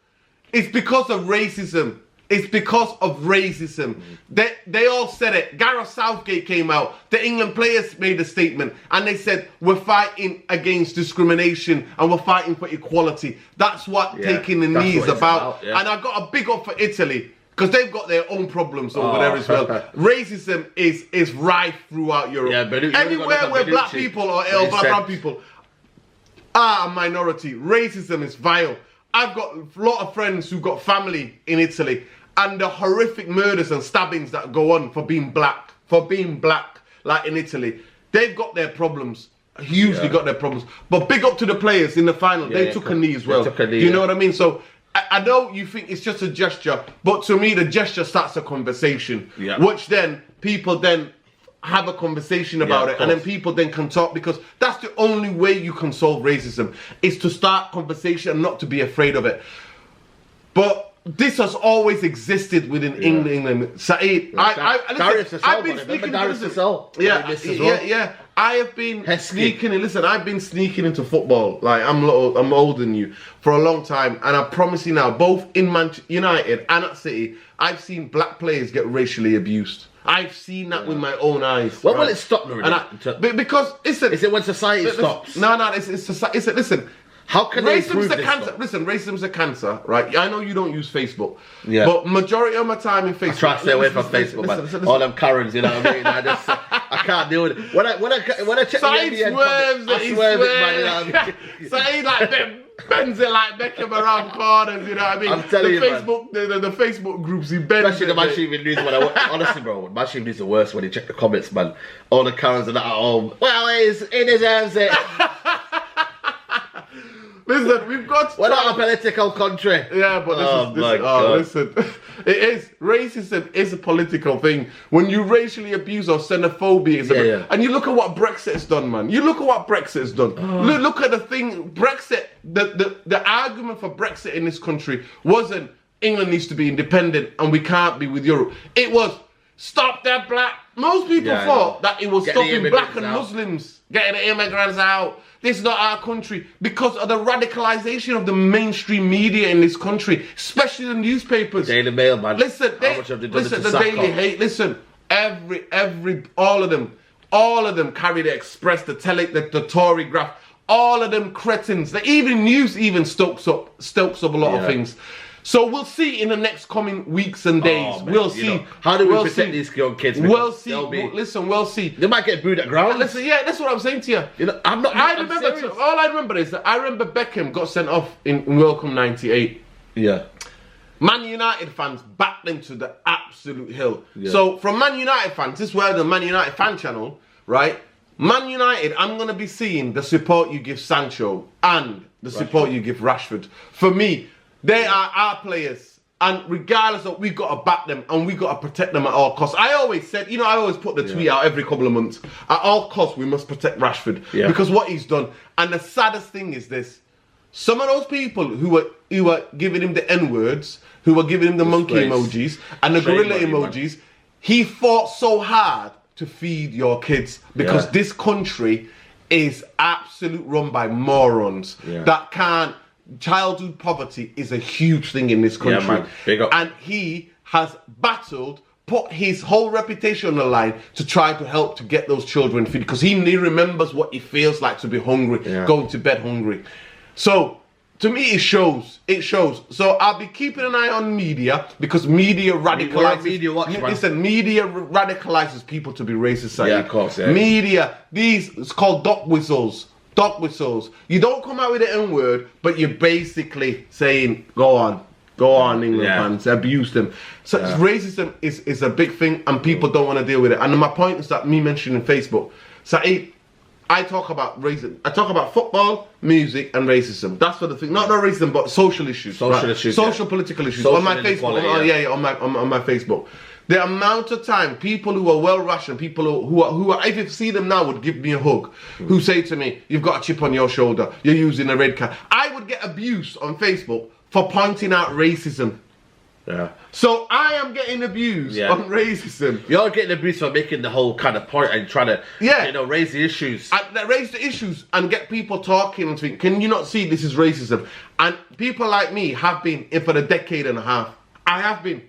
It's because of racism. It's because of racism. They all said it. Gareth Southgate came out. The England players made a statement and they said, we're fighting against discrimination and we're fighting for equality. That's what taking the knee is about. And I got a big up for Italy because they've got their own problems over there as well. Racism is rife throughout Europe. Yeah, but anywhere where black people or brown people are a minority, racism is vile. I've got a lot of friends who got family in Italy, and the horrific murders and stabbings that go on for being black, like in Italy, they've got their problems. Hugely got their problems. But big up to the players in the final. They took a knee as well. Do you know what I mean? So I know you think it's just a gesture, but to me the gesture starts a conversation, which then people then have a conversation about it, and then people then can talk, because that's the only way you can solve racism, is to start conversation and not to be afraid of it. But this has always existed within England. Saeed, I've been sneaking I have been sneaking in. Listen, I've been sneaking into football. Like I'm older than you for a long time, and I promise you now, both in Manchester United and at City, I've seen black players get racially abused. I've seen that with my own eyes. When will it stop, because listen, is it when society stops? No, it's society. Listen. How can racism's a cancer? Listen, racism's a cancer, right? I know you don't use Facebook, but majority of my time in Facebook, I try to stay away from Facebook, man. Listen. All them Karens, you know what I mean? I can't deal with it. When I check so he swerves it, he swerves it, man. You know what I mean? So he like bends it like Beckham around corners, you know what I mean? I'm telling you, Facebook, man. The Facebook groups, he bends. Especially the Manchester Evening News when honestly, bro, Manchester Evening News is the worst when you check the comments, man. All the Karens are that at home. Well, he deserves it. Listen, we've got... We're not a political country. Yeah, but listen. It is. Racism is a political thing. When you racially abuse or xenophobia, and you look at what Brexit has done, man. You look at what Brexit has done. Look at the thing, Brexit, the argument for Brexit in this country wasn't England needs to be independent and we can't be with Europe. It was stop that black... Most people thought that it was stopping black and Muslims, getting the immigrants out. This is not our country, because of the radicalization of the mainstream media in this country, especially the newspapers. Daily Mail, man. Listen, the Daily Hate. Listen, all of them carry the Express, the Tory graph. All of them cretins. The Evening News even stokes up a lot of things. So we'll see in the next coming weeks and days. We'll see. How do we protect these young kids? We'll see. Listen, we'll see. They might get booed at ground. Listen, that's what I'm saying to you. All I remember is that I remember Beckham got sent off in World Cup '98. Yeah. Man United fans backed them to the absolute hill. Yeah. So from Man United fans, this is where the Man United fan channel, right? Man United, I'm going to be seeing the support you give Sancho and the support you give Rashford. For me, they are our players, and regardless of, we've got to back them and we've got to protect them at all costs. I always said, I always put the tweet out every couple of months. At all costs, we must protect Rashford because what he's done. And the saddest thing is this: some of those people who were giving him the N-words, who were giving him the monkey emojis and the gorilla emojis, he fought so hard to feed your kids, because this country is absolute run by morons that can't. Childhood poverty is a huge thing in this country. Yeah, man. Big up. And he has battled, put his whole reputation on the line to try to help to get those children feed, because he remembers what it feels like to be hungry, going to bed hungry. So to me, it shows. So I'll be keeping an eye on media, because media radicalizes. Media radicalizes people to be racist. Yeah, of course. Yeah. Media, it's called dog whistles. Dog whistles. You don't come out with the N-word, but you're basically saying, go on, England fans, abuse them. So racism is a big thing, and people don't want to deal with it. And my point is that me mentioning Facebook. So I talk about racism. I talk about football, music, and racism. That's what the thing. Not racism, but social issues. Social political issues. On my Facebook. On my Facebook. The amount of time people who are well-rationed, people who are, if you see them now, would give me a hug, who say to me, you've got a chip on your shoulder, you're using a red card. I would get abuse on Facebook for pointing out racism. Yeah. So I am getting abused on racism. You're getting abused for making the whole kind of point and trying to, raise the issues. Raise the issues and get people talking and think, can you not see this is racism? And people like me have been for a decade and a half. I have been.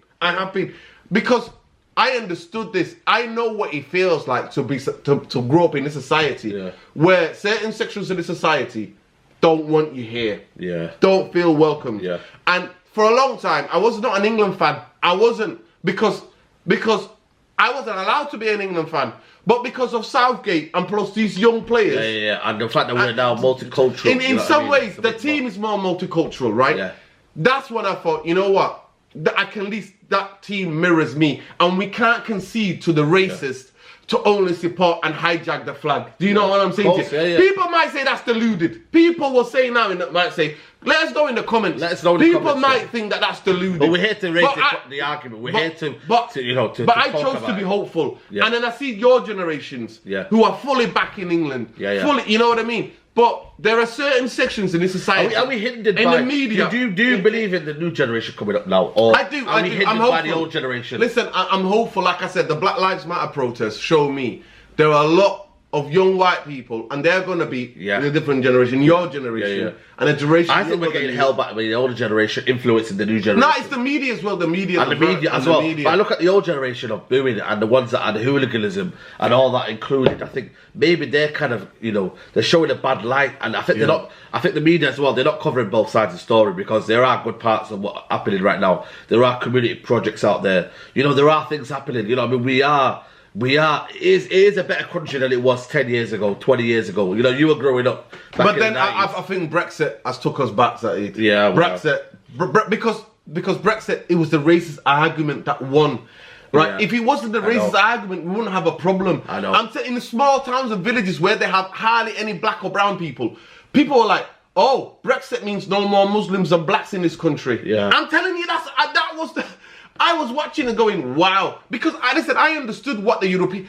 Because I understood this. I know what it feels like to grow up in a society where certain sections of the society don't want you here. Yeah. Don't feel welcome. Yeah. And for a long time, I was not an England fan. I wasn't because I wasn't allowed to be an England fan. But because of Southgate and plus these young players. And the fact that we're now multicultural. In some ways, the team is more multicultural, right? Yeah. That's when I thought, you know what? I can at least, that team mirrors me. And we can't concede to the racist to only support and hijack the flag. Do you know what I'm saying? People might say that's deluded. People will say now, might say, let us know in the comments. People might think that that's deluded. But we're here to raise the argument. We're here to But I chose to be hopeful. Yeah. And then I see your generations who are fully back in England. Fully, you know what I mean? But there are certain sections in this society. Are we hindered by the media? Do you believe in the new generation coming up now? Or I do. Are we hindered by the old generation? Listen, I'm hopeful. Like I said, the Black Lives Matter protests show me there are a lot of young white people, and they're going to be in a different generation, your generation, and a generation. I think we're getting held back by the older generation influencing the new generation. No, it's the media as well. The media as well. But I look at the old generation of booing and the ones that had the hooliganism and all that included. I think maybe they're kind of they're showing a bad light, and I think they're not. I think the media as well. They're not covering both sides of the story because there are good parts of what's happening right now. There are community projects out there. There are things happening. I mean, it is a better country than it was 10 years ago, 20 years ago. You were growing up. But then I think Brexit has took us back to it. Yeah, Brexit. Because Brexit, it was the racist argument that won. Right? Yeah. If it wasn't the racist argument, we wouldn't have a problem. I know. I'm saying in the small towns and villages where they have hardly any black or brown people are like, oh, Brexit means no more Muslims and blacks in this country. Yeah. I'm telling you, that was the... I was watching and going, wow. Because I understood what the European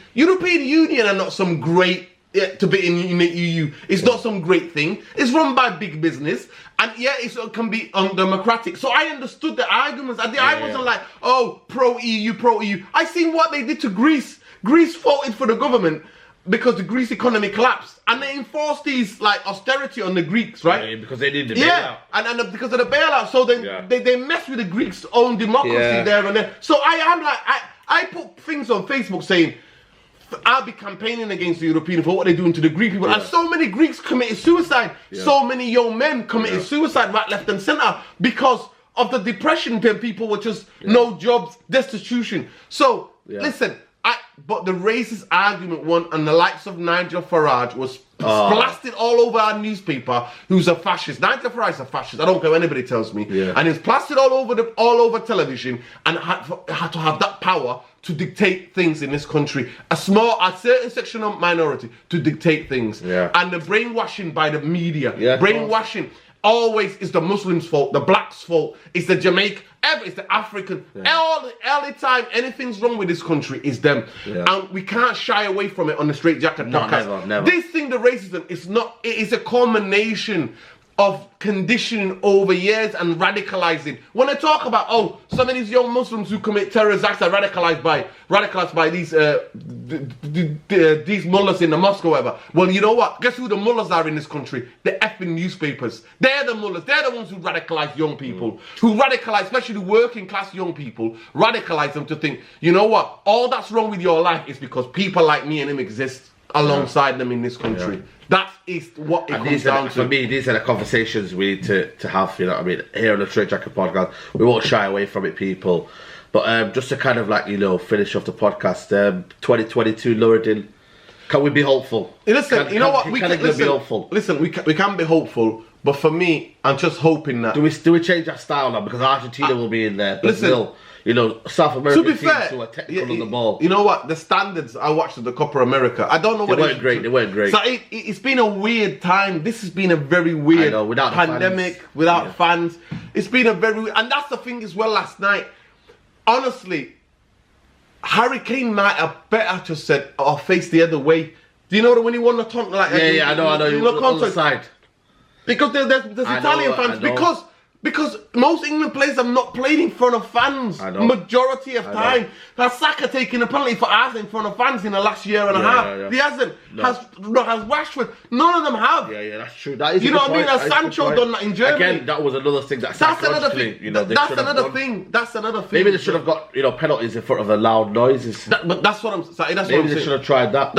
Union are not some great, to be in the EU, it's not some great thing. It's run by big business. And it can be undemocratic. So I understood the arguments. I wasn't like, oh, pro-EU. I seen what they did to Greece. Greece voted for the government because the Greece economy collapsed. And they enforced these austerity on the Greeks, right? Yeah, because they did the bailout. And because of the bailout, so they mess with the Greeks' own democracy there and there. So I put things on Facebook saying, I'll be campaigning against the Europeans for what they're doing to the Greek people. And so many Greeks committed suicide. So many young men committed suicide right, left and centre because of the depression when people were just no jobs, destitution. So, listen, but the racist argument won, and the likes of Nigel Farage was blasted all over our newspaper, who's a fascist. Nigel Farage is a fascist. I don't care what anybody tells me. Yeah. And he's plastered all over television, and had to have that power to dictate things in this country. A certain section of minority to dictate things. Yeah. And the brainwashing by the media. Brainwashing always is the Muslims' fault, the blacks' fault, it's the Jamaican, it's the African. Every time anything's wrong with this country, is them. And we can't shy away from it on the Straightjacket podcast. Never. This thing, the racism, it is a culmination of conditioning over years and radicalizing. When I talk about, some of these young Muslims who commit terrorist acts are radicalized by these mullahs in the mosque or whatever. Well, you know what? Guess who the mullahs are in this country? The effing newspapers. They're the mullahs. They're the ones who radicalize young people. Who radicalize, especially the working class young people, radicalize them to think, you know what? All that's wrong with your life is because people like me and him exist alongside them in this country. That is what it comes down to. For me, these are the conversations we need to have, you know what I mean? Here on the Straightjacket podcast, we won't shy away from it, people. But just to kind of finish off the podcast, 2022 Nuruddin, can we be hopeful? Listen, you know what? We can be hopeful. Listen, we can be hopeful, but for me, I'm just hoping that... Do we change our style now? Because Argentina will be in there, Brazil... South American teams who are technical on the ball. You know what? The standards I watched at the Copa America, I don't know what they weren't great. So it's been a weird time. This has been a very weird pandemic, without fans. It's been a very... And that's the thing as well last night. Honestly, Harry Kane might have better just said, face the other way. Do you know that when he won the tournament? I know. You look on the side. Because there's Italian fans. Because Because most England players have not played in front of fans majority of time. Has Saka taken a penalty for Arsenal in front of fans in the last year and a half? He hasn't. Has Rashford? None of them have. Yeah, that's true. That is, you know what I mean? Has Sancho done that in Germany? Again, that was another thing. That's another thing. That's another thing. That's another thing. Maybe they should have got penalties in front of the loud noises. But that's what I'm saying. Maybe they should have tried that.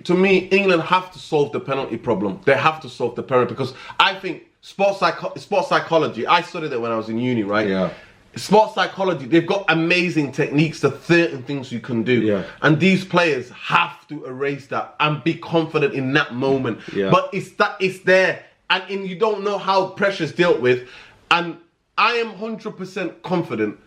To me, England have to solve the penalty problem. They have to solve the penalty because I think sports psychology. I studied it when I was in uni, right? Yeah. Sports psychology. They've got amazing techniques. The certain things you can do, and these players have to erase that and be confident in that moment. Yeah. But it's there, and you don't know how pressure's dealt with. And I am 100% confident.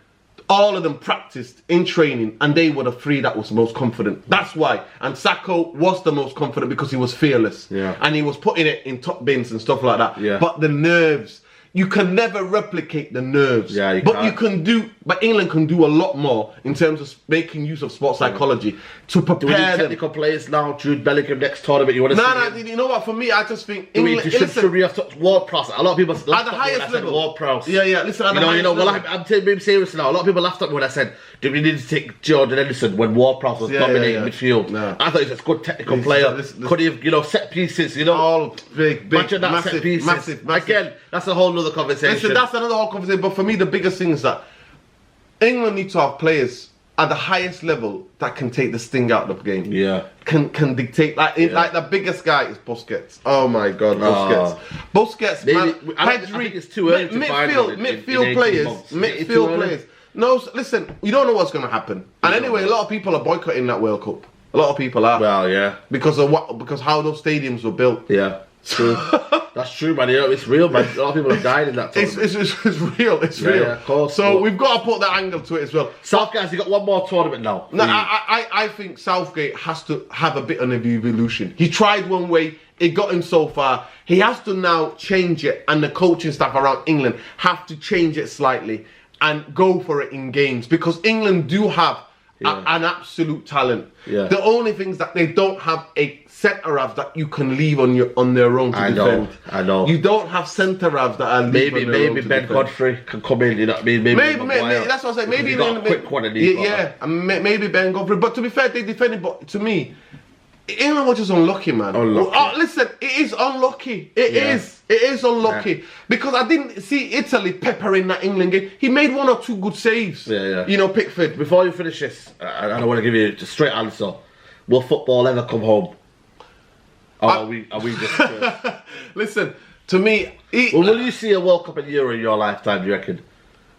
All of them practiced in training, and they were the three that was most confident. That's why. And Sacco was the most confident because he was fearless. Yeah. And he was putting it in top bins and stuff like that. Yeah. But the nerves, you can never replicate the nerves. Yeah, But England can do a lot more in terms of making use of sports psychology to prepare do we need technical players now? Jude Bellingham next tournament. You want to see? You know what? For me, I just think England. Should we have touched Ward-Prowse? A lot of people at the highest level. Ward-Prowse. Yeah. Listen, at the highest level. Well, I'm being serious now. A lot of people laughed at me when I said, "Do we need to take Jordan Henderson when Ward-Prowse was dominating midfield?" No. I thought he was a good technical player. Could he have, set pieces? All big, massive. Again, that's a whole other conversation. Listen, that's another whole conversation. But for me, the biggest thing is that England need to have players at the highest level that can take the sting out of the game. Yeah. Can dictate. Like the biggest guy is Busquets. Oh my God, Busquets. Busquets, man. I think it's too early to midfield players. No, listen, you don't know what's going to happen. And anyway, a lot of people are boycotting that World Cup. A lot of people are. Well, yeah. Because how those stadiums were built. Yeah. True. That's true, man. It's real, man. A lot of people have died in that tournament. It's real. It's real. Yeah, of course. So we've got to put that angle to it as well. Southgate, has got one more tournament now? No, I think Southgate has to have a bit of an evolution. He tried one way. It got him so far. He has to now change it, and the coaching staff around England have to change it slightly and go for it in games because England do have an absolute talent. Yeah. The only thing is that they don't have a centre half that you can leave on their own to defend. I know. You don't have centre halves that are maybe Ben Godfrey can come in. You know what I mean? Maybe that's what I say. Maybe he's got a quick one. Maybe Ben Godfrey. But to be fair, they defended. But to me, England was just unlucky, man. Listen, it is unlucky. It is unlucky because I didn't see Italy peppering that England game. He made one or two good saves. Yeah. You know, Pickford. Before you finish this, I don't want to give you a straight answer. Will football ever come home? Or are we just... Listen, to me... will you see a World Cup and Euro in your lifetime, do you reckon?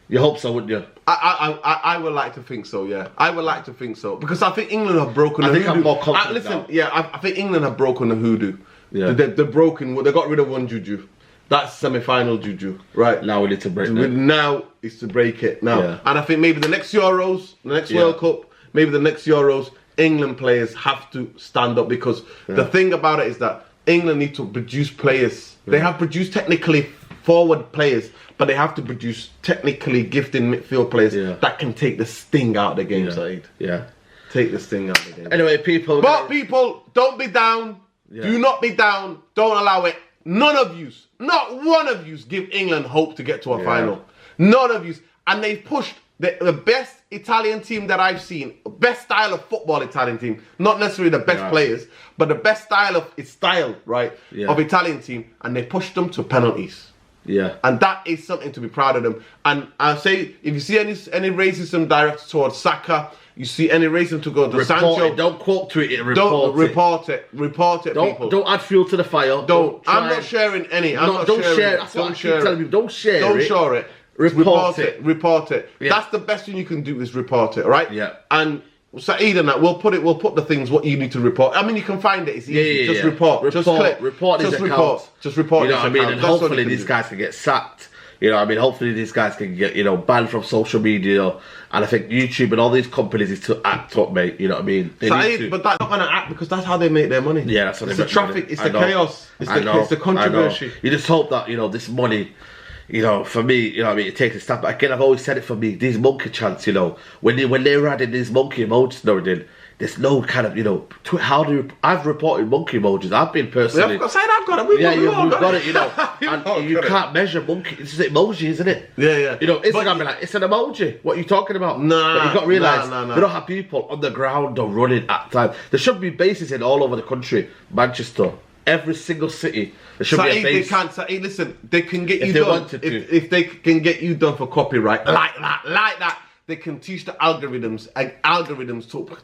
You hope so, wouldn't you? I would like to think so, yeah. I would like to think so. Because I think England have broken the hoodoo. I'm more confident now. I think England have broken the hoodoo. Yeah. They got rid of one juju. That's semi-final juju, right? Now we need to break it. Now is to break it now. Yeah. And I think maybe the next Euros, the next World Cup, maybe the next Euros, England players have to stand up because the thing about it is that England need to produce players. They have produced technically forward players, but they have to produce technically gifted midfield players that can take the sting out of the game, Saeed. Yeah. Take the sting out of the game. Anyway, people, don't be down. Yeah. Do not be down. Don't allow it. None of you, not one of you, give England hope to get to a final. None of you. And they've pushed the best Italian team that I've seen, best style of football Italian team, not necessarily the best players, but the best style of Italian team, and they pushed them to penalties. Yeah. And that is something to be proud of them. And I'll say, if you see any racism directed towards Saka, you see any racism to go to Sancho, don't quote tweet it, report it, people. Don't add fuel to the fire. I'm not sharing any. Don't share. That's what I keep telling people. Don't share it. Don't share it. Report it. Yeah. That's the best thing you can do is report it, right? Yeah. And Saeed and that, we'll put the things what you need to report. I mean, you can find it. It's easy. Just report. Just click. Report his account. Just report. You know what I mean? And hopefully these guys can get sacked. You know what I mean? Hopefully these guys can get, banned from social media. And I think YouTube and all these companies need to act up, mate. You know what I mean? Saeed, but that's not going to act because that's how they make their money. Yeah, that's how they make their money. It's the traffic. It's the chaos. It's the controversy. You just hope that, this money... for me, it takes a step. But again, I've always said it for me, these monkey chants, when they were adding these monkey emotes, there's no kind of, you know, I've reported monkey emojis. I've been personally. Yeah, I've got it. We've got it, you know. And you can't measure monkey. It's an emoji, isn't it? Yeah. You know, Instagram be like, it's an emoji. What are you talking about? Nah. But you've got to realise, they don't have people on the ground or running at times. There should be bases in all over the country. Manchester, every single city. There should be a base. Listen, they can get you if they done. Wanted to. If they can get you done for copyright, like that. They can teach the algorithms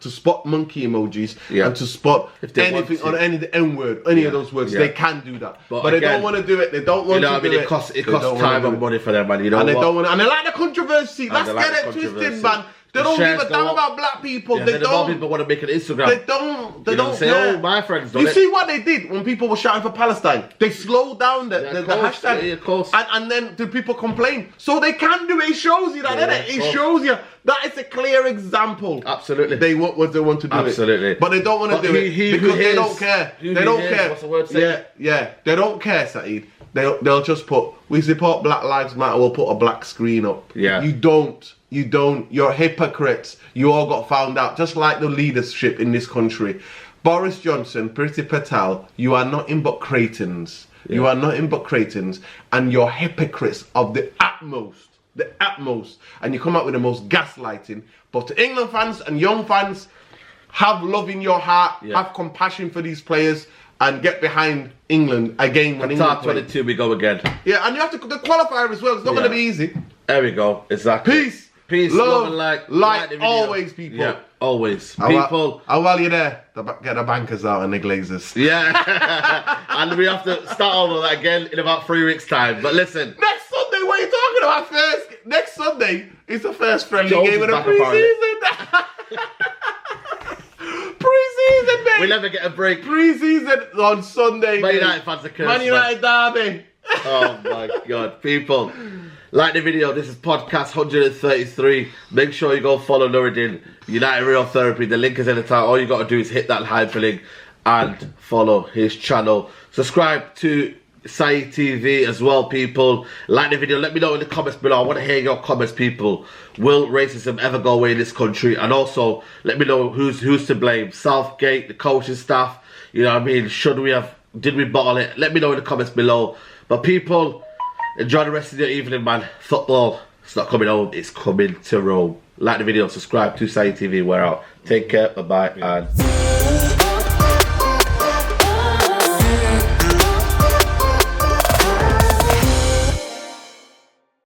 to spot monkey emojis and to spot anything on any of the N word, any of those words. They can do that, but again, they don't want to do it. They don't want to do it. It costs time and money for them, man. You know, and they don't want. And they like the controversy. Let's get it twisted, man. They don't give a damn about black people. Yeah, they don't. People want to make an Instagram. They don't. They don't say, care. "Oh, my friends." You see what they did when people were shouting for Palestine? They slowed down the hashtag, of course. And then the people complain. So they can do it. It shows you that, innit? It shows you that is a clear example. Absolutely. They want to do it. But they don't want to do it because they don't care. They don't care. What's the word saying? Yeah. They don't care, Saeed. They'll just put, we support Black Lives Matter. We'll put a black screen up. Yeah. You don't. You're hypocrites. You all got found out, just like the leadership in this country. Boris Johnson, Priti Patel, you are nothing but cretins. Yeah. You are nothing but cretins, and you're hypocrites of the utmost. And you come out with the most gaslighting. But to England fans and young fans, have love in your heart, have compassion for these players, and get behind England again when England 22 we go again. Yeah, and you have to the qualifier as well. It's not going to be easy. There we go. Exactly. Peace, love and like always, people. Yeah, always. People. While you're there, get the bankers out and the Glazers. Yeah. And we have to start all that again in about 3 weeks' time. But listen. Next Sunday, what are you talking about? Next Sunday is the first friendly game of the pre-season. Pre-season, mate. We never get a break. Pre-season on Sunday. Man United fans are cursed. Man United derby. Oh my God, people. Like the video, this is podcast 133. Make sure you go follow Nuruddin, United Real Therapy. The link is in the title. All you got to do is hit that hyperlink and follow his channel. Subscribe to Sai TV as well, people. Like the video. Let me know in the comments below. I want to hear your comments, people. Will racism ever go away in this country? And also, let me know who's to blame. Southgate, the coaching staff. You know what I mean? Did we bottle it? Let me know in the comments below. But people, enjoy the rest of your evening, man. Football, it's not coming home, it's coming to Rome. Like the video, subscribe to Sai TV. We're out. Take care, bye-bye, and...